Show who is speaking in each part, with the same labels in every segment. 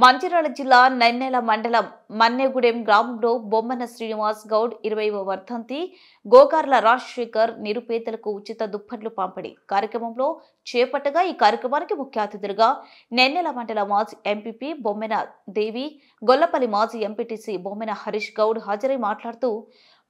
Speaker 1: మంచిర్యాల జిల్లా నెన్నెల మండలం మన్నెగూడెం గ్రామంలో బొమ్మన శ్రీనివాస్ గౌడ్ 20వ వర్ధంతి గోగార్ల రాజశేఖర్ నిరుపేదలకు ఉచిత దుప్పట్లు పంపిణీ కార్యక్రమంలో చేపట్టగా ఈ కార్యక్రమానికి ముఖ్య అతిథులుగా నెన్నెల మండల మాజీ ఎంపీపీ బొమ్మెన దేవి, గొల్లపల్లి మాజీ ఎంపీటీసీ బొమ్మెన హరీష్ గౌడ్ హాజరై మాట్లాడుతూ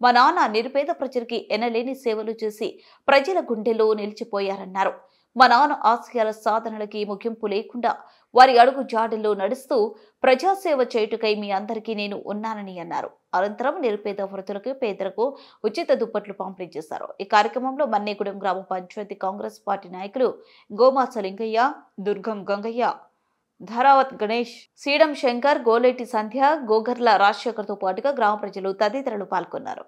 Speaker 1: మా నాన్న నిరుపేద ప్రజలకి ఎనలేని సేవలు చేసి ప్రజల గుండెల్లో నిలిచిపోయారన్నారు. మా నాన్న ఆశయాల సాధనలకి ముగింపు లేకుండా వారి అడుగు జాడల్లో నడుస్తూ ప్రజాసేవ చేయుటకై మీ అందరికీ నేను ఉన్నానని అన్నారు. అనంతరం నిరుపేద వృద్ధులకు పేదలకు ఉచిత దుప్పట్లు పంపిణీ చేశారు. ఈ కార్యక్రమంలో మన్నెగూడెం గ్రామ పంచాయతీ కాంగ్రెస్ పార్టీ నాయకులు గోమాస లింగయ్య, దుర్గం గంగయ్య, ధరావత్ గణేష్, సీడం శంకర్, గోలేటి సంధ్య, గోగర్ల రాజశేఖర్ తో పాటుగా గ్రామ ప్రజలు తదితరులు పాల్గొన్నారు.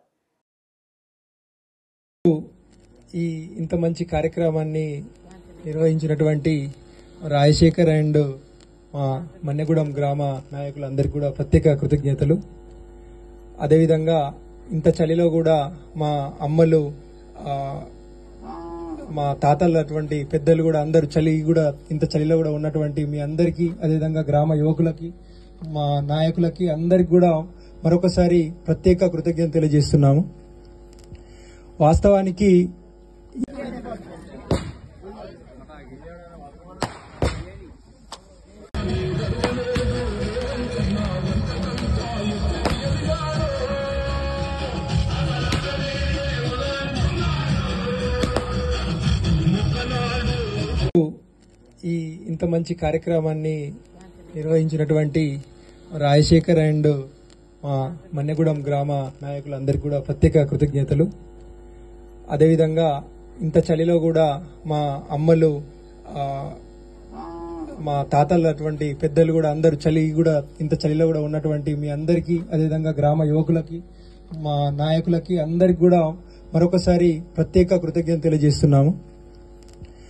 Speaker 2: ఇంత మంచి కార్యక్రమాన్ని నిర్వహించినటువంటి రాజశేఖర్ అండ్ మా మన్నెగూడెం గ్రామ నాయకులందరికీ కూడా ప్రత్యేక కృతజ్ఞతలు. అదేవిధంగా ఇంత చలిలో కూడా మా అమ్మలు, మా తాతలు అటువంటి పెద్దలు కూడా అందరూ ఇంత చలిలో కూడా ఉన్నటువంటి మీ అందరికీ, అదేవిధంగా గ్రామ యువకులకి, మా నాయకులకి అందరికి కూడా మరొకసారి ప్రత్యేక కృతజ్ఞతలు తెలియజేస్తున్నాము. వాస్తవానికి ఇంత మంచి కార్యక్రమాన్ని నిర్వహించినటువంటి రాజశేఖర్ అండ్ మా మన్నెగూడెం గ్రామ నాయకులందరికీ కూడా ప్రత్యేక కృతజ్ఞతలు. అదేవిధంగా ఇంత చలిలో కూడా మా అమ్మలు, మా తాతలు అటువంటి పెద్దలు కూడా అందరూ ఇంత చలిలో కూడా ఉన్నటువంటి మీ అందరికీ, అదేవిధంగా గ్రామ యువకులకి, మా నాయకులకి అందరికి కూడా మరొకసారి ప్రత్యేక కృతజ్ఞతలు తెలియజేస్తున్నాము.